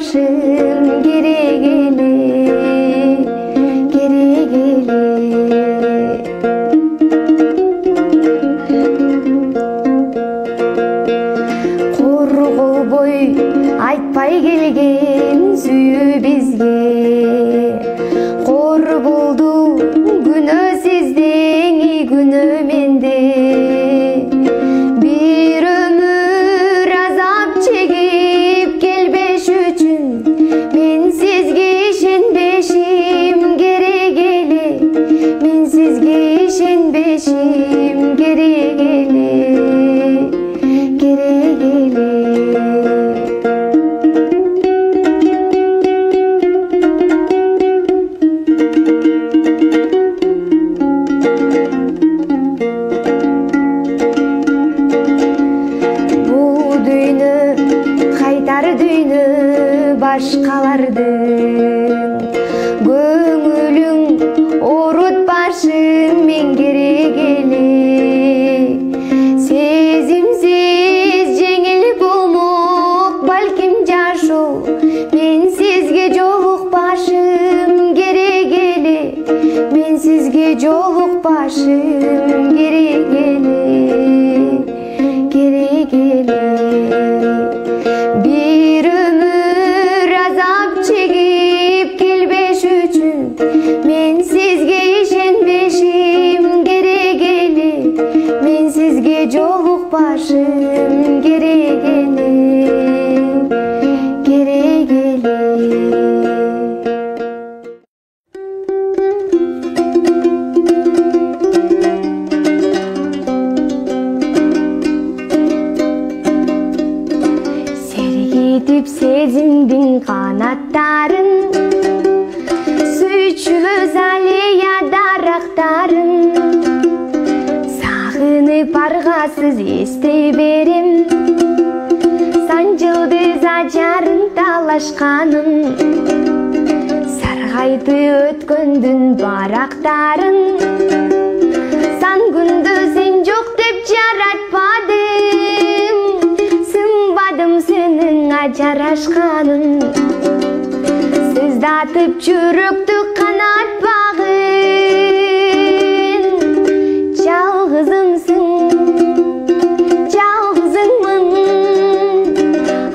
башым керек эле, керек эле. Корголбой айтпай келген сүйүү бизге, кор болду күнөө сиздин күнөө менде. Бир өмүр азап чегип келбеш үчүн мен сизге ишенбешим керек эле, мен сизге ишенбешим керек эле, керек эле. Башкалардын көңүлүң орутпашым мен керек эле. Сезимсиз жеңил болмок балким жашоо, мен сизге жолукпашым керек эле, мен сизге жолукпашым керек эле, керек эле. Бир өмүр азап чегип келбеш үчүн мен сизге ишенбешим керек эле, мен сизге жолукпашым керек эле, керек эле. Сергитип сезимдин канаттарын, сүйчүлөз алия дарактарын, сагынып аргасыз эстей берем санжылдыз ажарын талашканын. Саргайды өткөндүн барактарын, сан күндө сен жок деп жаратпадым, сынбадым сенин ажарашканын. Сыздатып жүрөктү канатпагын, жалгызымсың, жалгызыңмын,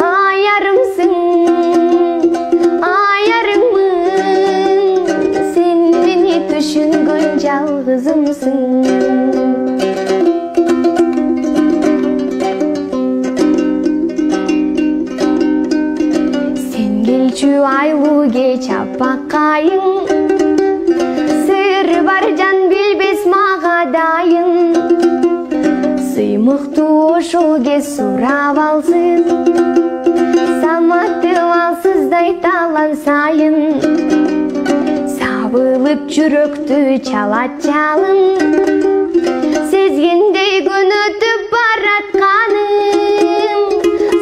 аярымсың, аярыңмын, сен мени түшүнгөн жалгызымсың. Айлуу кеч аппакайың, сыр бар жан билбес мага дайын. Сыймыктуу ошол кез сурап алсын, саматты алсыздай талан сайын. Сабылып жүрөктү чалат жалын, сезгендей күн өтүп баратканым.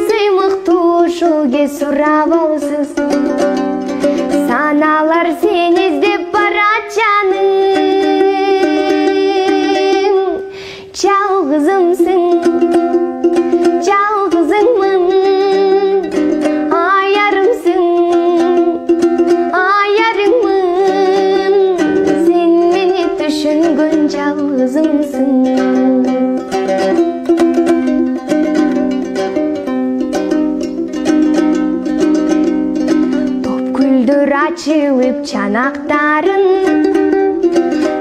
Сыймыктуу ошол кез сурап алсыз, саналар сен издеп барат жаным. Жалгызымсың, жалгызыңмын, аярымсың, аярыңмын, сен мени түшүнгөн жалгызымсың. Ачылып чанактарын,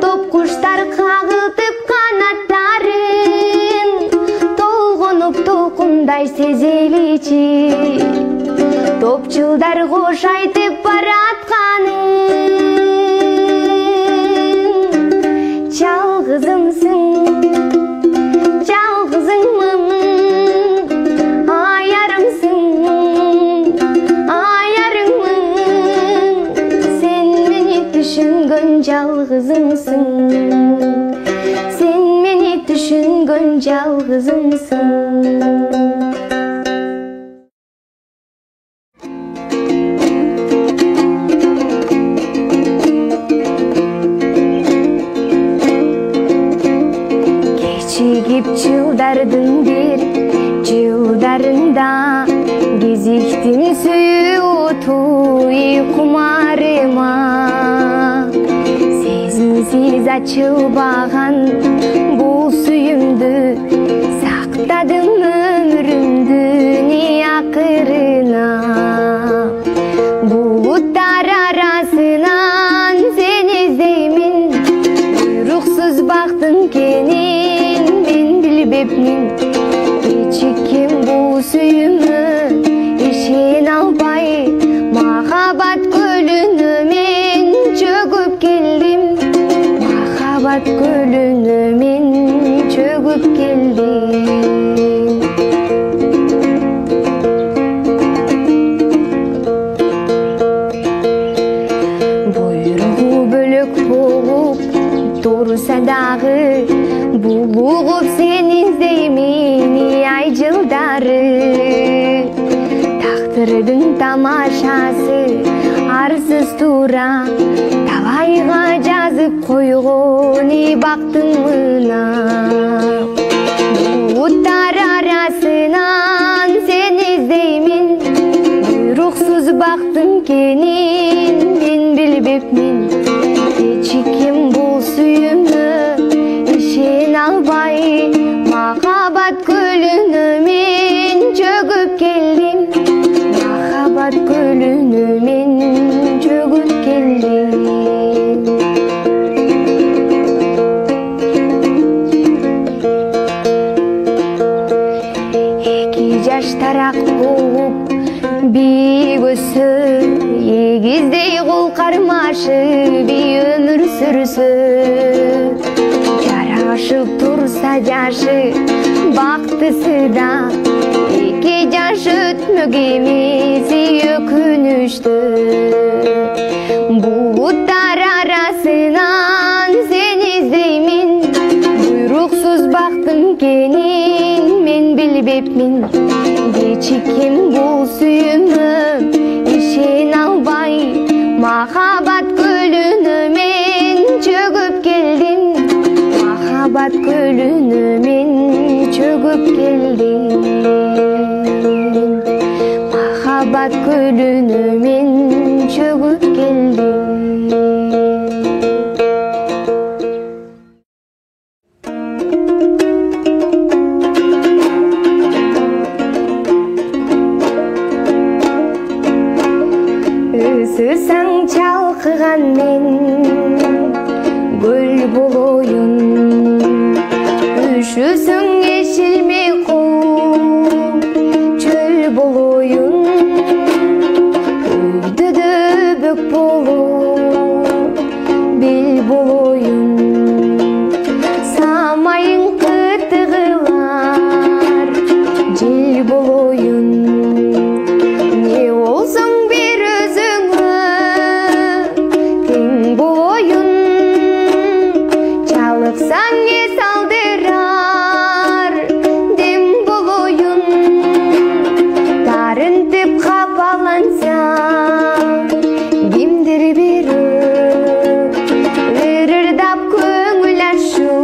топ куштар кагылтып канаттарын, толгонуп толкундай сезеличи, топчулдар кош айтып баратканын. Жалгызымсың, жалгызыңмын, аярымсың, түшүнгөн жалгызымсың, сен мени түшүнгөн жалгызымсың. Кечигип жылдардын бир жылдарында кезиктим сүйүү биз ачылбаган бул сүйүмдү сактадым өмүрүмдүн акырына. Булуттар арасынан сени издеймин, буйруксуз бактың кенин мен билбепмин. Кечиккем бул сүйүмдү ишене албай, махабат көлүнө мен чөгүп келдим. Махабат көлүнө мен чөгүп келдим. Буйругу бөлөк болуп турса дагы, булугуп сени издеймин ай жылдары. Тактырдын тамашасы арсыз тура, талайга жазып койгон бактың мына. Булуттар арасынан сени издеймин, буйруксуз бактың кенин мен билбепмин. Кечиккем бул сүйүмдү ишене албай, махабат көлүнө мен чөгүп келдим. Махабат көлүнө мен чөгүп келдим. Эки жаштараак болуп бийик өссө, эгиздей кол кармашып өмүр сүрсө. Жарашып турса жашы бактысы да, эки жаш өтмөк эмес өкүнүштүү. Булуттар арасынан сени издеймин, буйруксуз бактың кенин мен билбепмин. Кечиккем бул сүйүмдү ишене албай, махабат көлүнө мен чөгүп келдим. Махабат көлүнө мен чөгүп келдим. Махабат көлүнө мен чөгүп келдим. Ысырсаң чалкыган мен гүл болоюн, үшүсүң эшилмей кол чөл болоюн. Өйдөдө бөк болуп бел болоюн, самайың кытыгылар жел болоюн. Не болсоң бир өзүңө тең болоюн, чалыксаң эс алдырар дем болоюн. Тарынтып капалансаң кимдир бирөө, ырырдап көңүл ачуу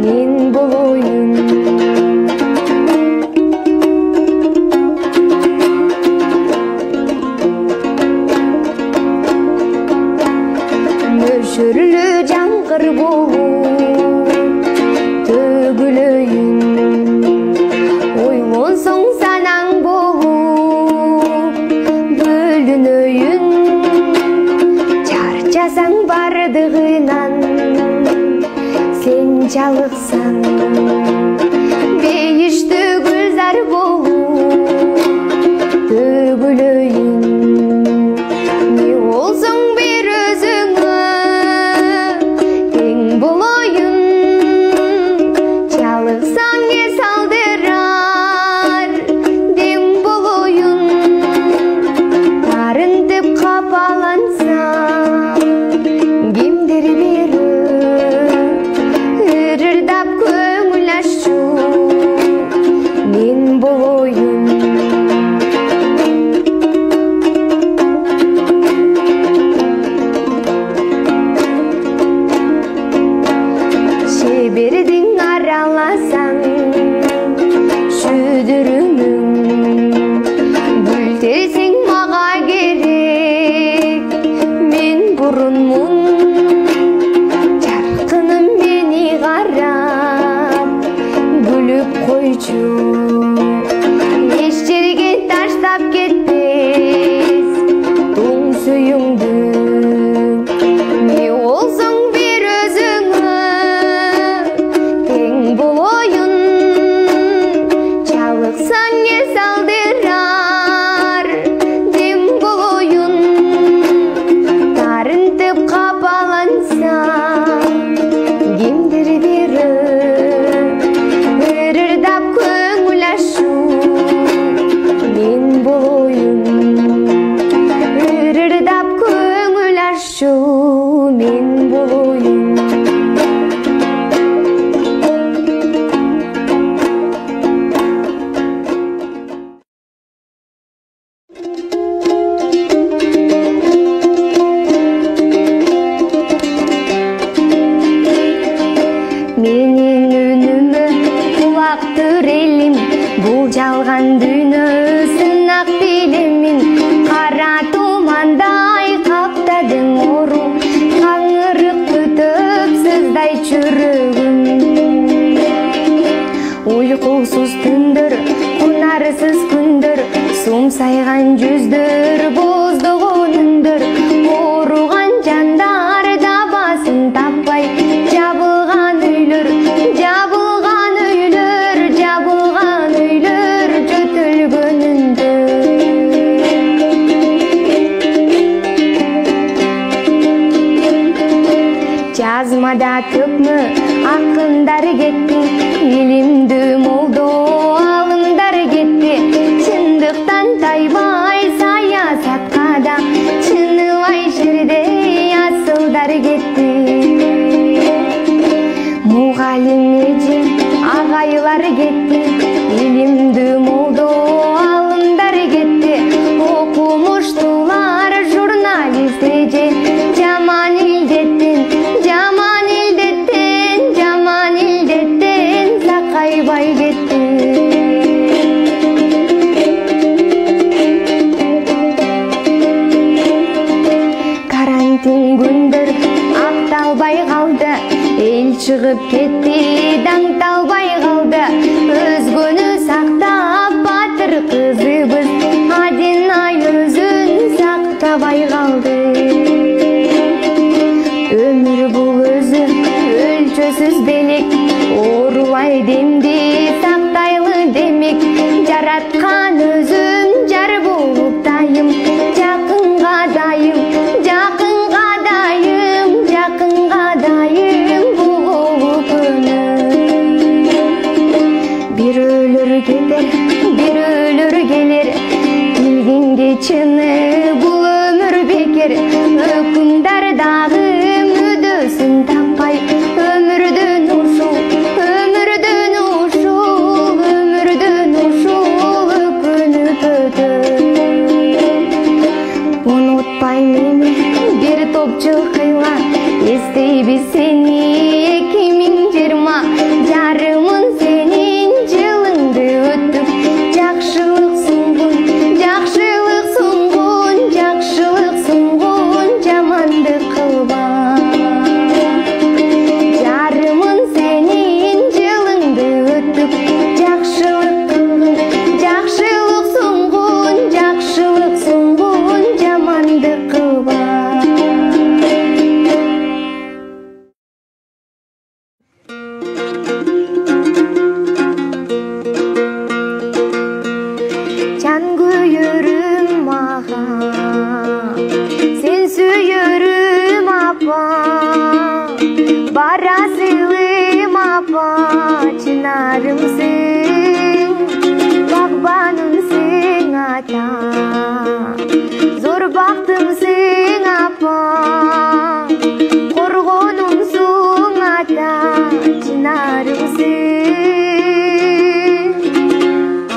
мен болоюн. Мөшүрлүү жаңгыр болуп төгүлөйүн, ойлонсоң санаң болуп бөлүнөйүн. Чарчасаң бардыгынан сен чалыксаң, бейиштүү гүлзар болуп төгүлөйүн. Не болсоң бир өзүңө тең болоюн, чалыксаң эс алдырар дем болоюн. Тарынтып капалансаң кимдир бирөө, ырырдап көңүл ачуу мен болоюн. Шебердиң араласаң шүдүрүмүң, гүлтерсең мага керек мен бурунмун. капаланса кимдир бири ырырдап көңүл ашуу мен болоюн ырырдап көңүл ашуу мен болоюн менин үнүмө кулак түр элим бул жалган дүйнө сынак билемин кара тумандай каптадың ору каңырык күтүп сыздай жүрөгүм уйкусуз түндөр кунарсыз күндөр сумсайган жүздөр боздогон үндөр ооруган жандар дабасын таппай жабылган үйлөр жөтөлгөн үндөр жазмада көпмү акындар кетти илимдүү молдо алымдар кетти чындыктан тайбай саясатка да чыныбай жерде асылдар кетти мугалим эже агайлар кетти илимдүү молдо алымдар кетти окумуштуулар журналист эже жаман илдеттен сакайбай кетти карантин күндөр акталбай калды эл чыгып кетти даңталбай калды өзгөнү сактап батыр кызыбыз Адинай өзүн сактабай калды өмүр бул өзү өлчөсүз белек оорубай демди сактайлы демек жараткан өзүн жар болуп дайым жакынга дайым болуп бирөөлөр кетер бирөөлөр келер келгенге чыны бул өмүр бекер өкүмдар дагы мүдөсүн таппай өмүрдүн ушул өкүнүп өтөт унутпай мени бир топ жылкыла эстейбиз сени 2020 жарымын сенин жылыңды өттүк жакшылык сунгун жамандык кылба жарымын сенин жылыңды өттүк жакшылык сунгун жамандык кылба жан күйөрүм мага сен сүйөрүм апа барасылым апа чынарымсың багбанымсың ата зор бактымсың апа коргонумсуң ата чынарымсың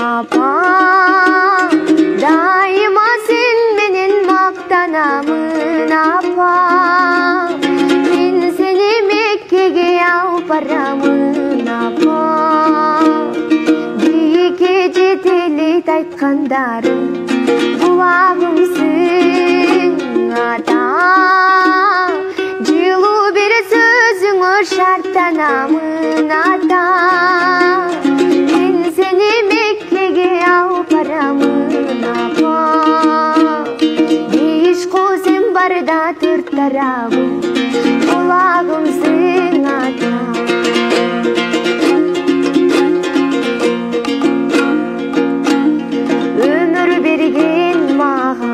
апа дайыма сен менен мактанамын апа мен сени Меккеге алып барамын апа бийикке жетели айткандарым булагымсың ата жылуу бир сөзүңө шарттанамын ата мен сени Меккеге алып барамын апа беш косем барда төрт тарабым булагымсың ата өмүр берген мага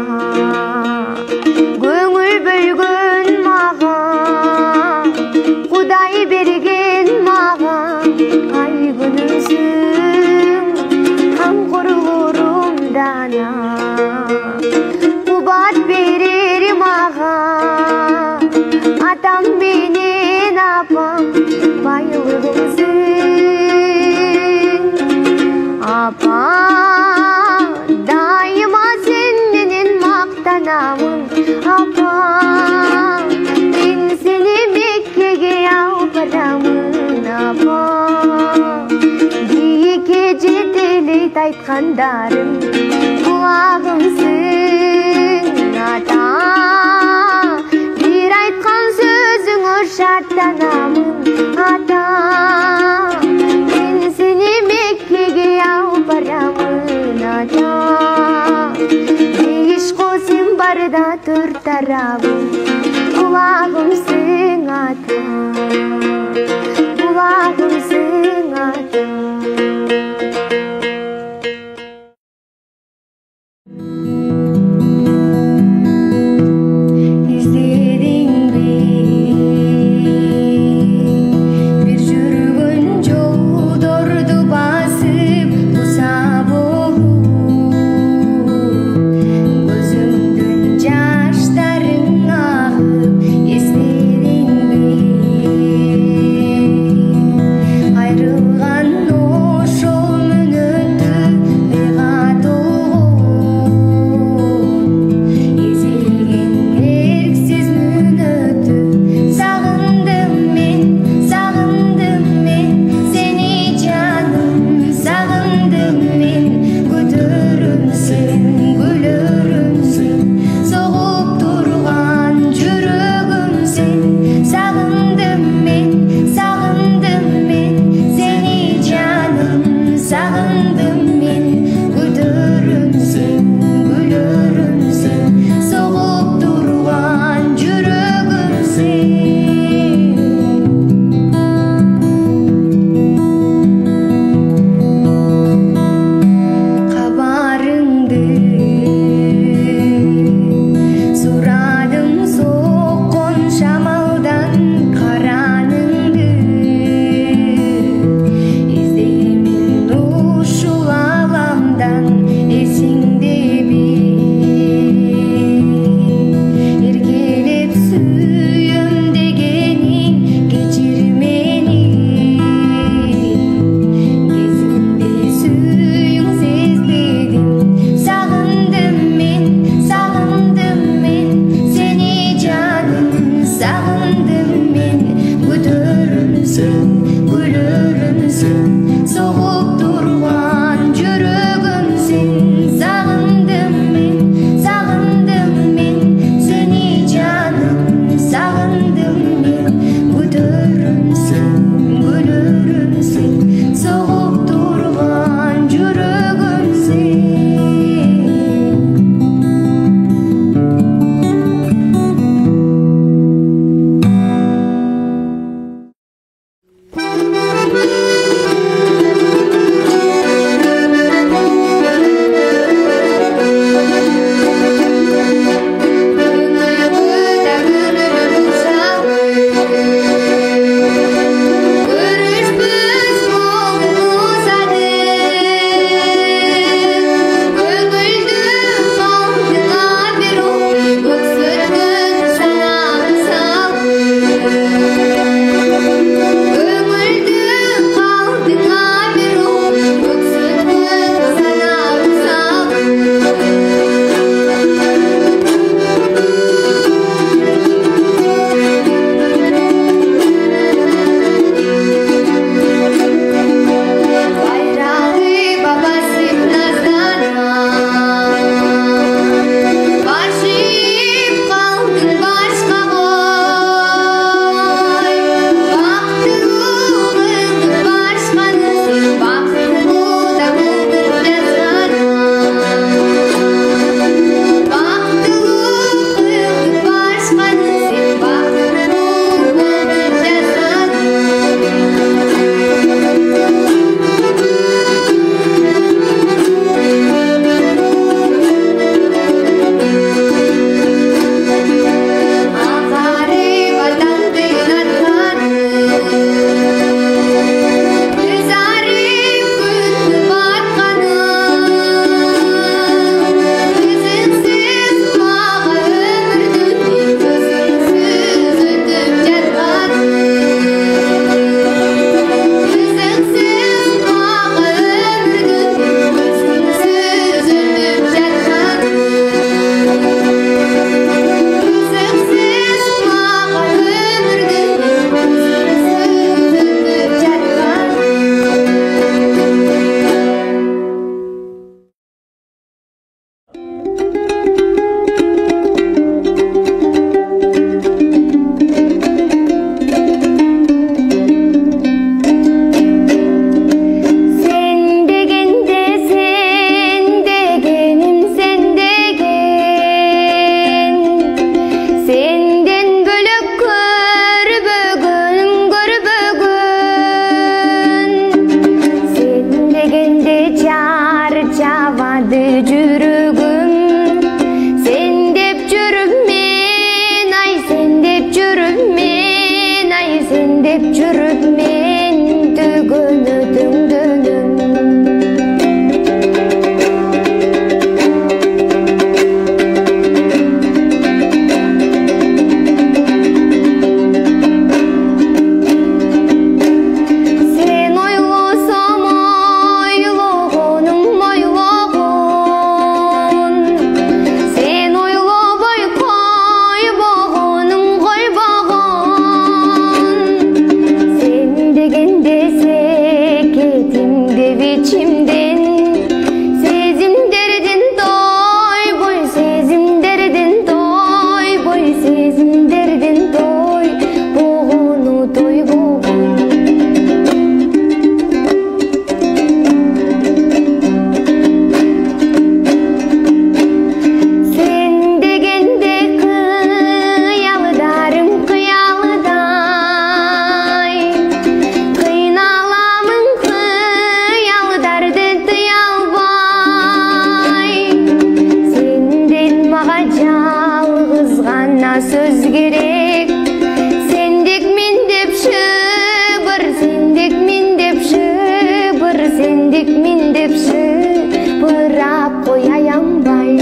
көңүл бөлгөн мага Atam benim apam bayılığımsın. Apa daima senin maktanamın. Apa ben seni Mekke'ye alparamın. Apa bir gece deli aytkandarım kulağımsın. Ata bir aytkan sözüңө şartlanamın. Ata ben seni Mekke'ye alparamın. Ata beş kosim barda turtarabın kulağımsın. Ata kulağımsın. Ata деп жүрүп мен дүгөнөдүңдөнөм. Söz gerek, sendek men dep şıbır, sendek men dep şıbır, sendek men dep şıbırap koyayanbay.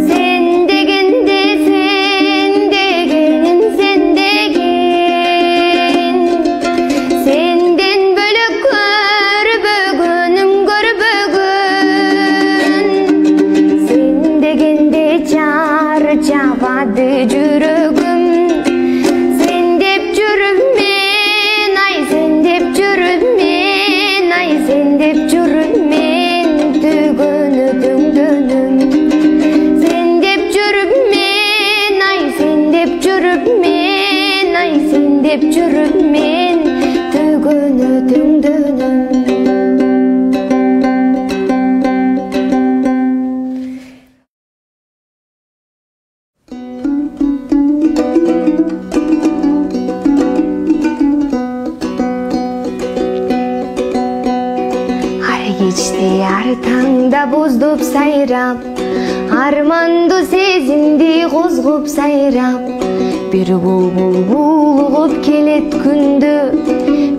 Sen degende, sen degen, sen degen, senden bölük çabadı жүрөгүm. Sen dep жүрүп мен, ай sen dep жүрүп мен, ай sen dep жүрүп мен дүгөнөдүңдөнөм. Sen dep жүрүп мен, ай sen dep жүрүп мен, ай sen dep жүрүп мен дүгөнөдүңдөнөм. Geçti ар таңда боздоп сайрап, арманды сезимди козгоп сайрап, бир булбул булугуп келет күндү,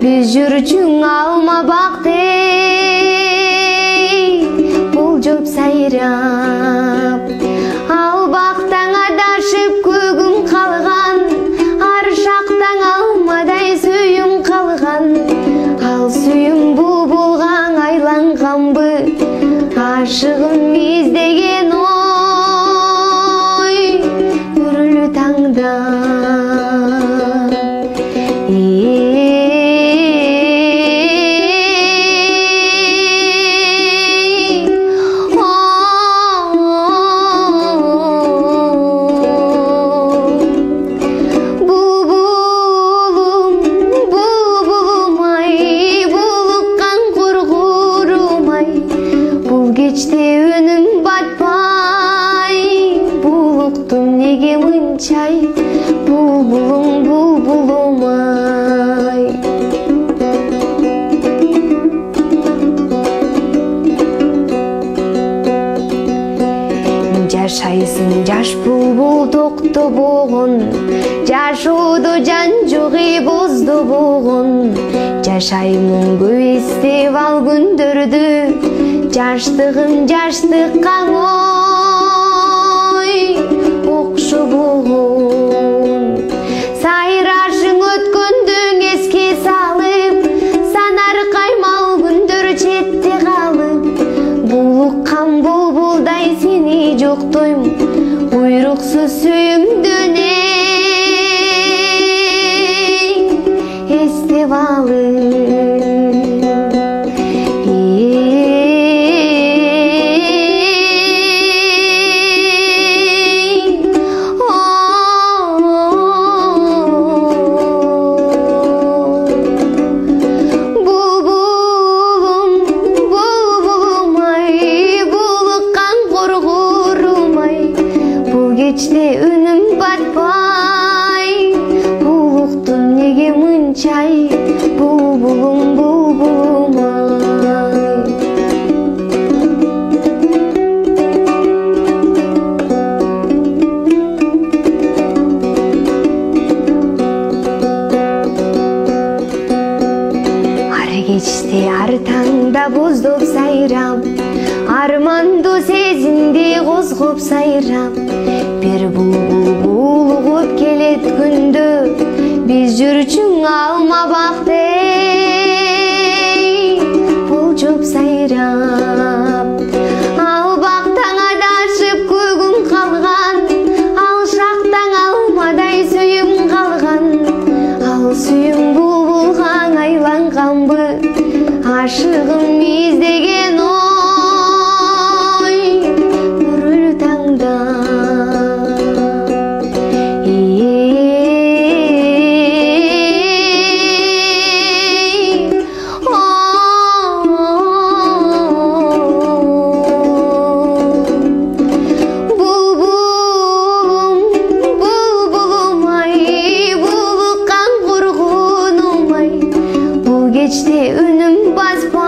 биз жүрчүң алма бактей болжоп сайрап. Ал бактаң адашып көгүм калган, ар шактаң алмадай сүйүм калган, ал сүйүм булбулга айланганбы, ашыгым издеген ой күрүлүү таңда. Geçti önüm batmay, buluktum nege mınçay, bulbulum bulbulum ay. Жашайсың жаш булбул токтобогон, жашоодо жан жогы боздобогон. Жашаймын көп эстеп ал күндөрдү, жаштыгым жаштыкка ой окшобогон. Сайрашың өткөндүң эске салып, санар каймал күндөр четте калып, булуккан булбулдай сени жоктойм, буйруксуз сүйүмдөн эстеп алып. Geçti önüm batmay, buluktun nege mınçay, bulbulu Койду сезимди козгоп сайрап, бир булбул угуп келет күндү, биз жүрчүң алма бактей болчуп сайрап. Ал бактан адашып көгүм калган, ал шактан алмадай сүйүм калган, ал сүйүм булбулга айланганбы, ашыгым издеген ой нурул таңда. Кечте үнүм баспа,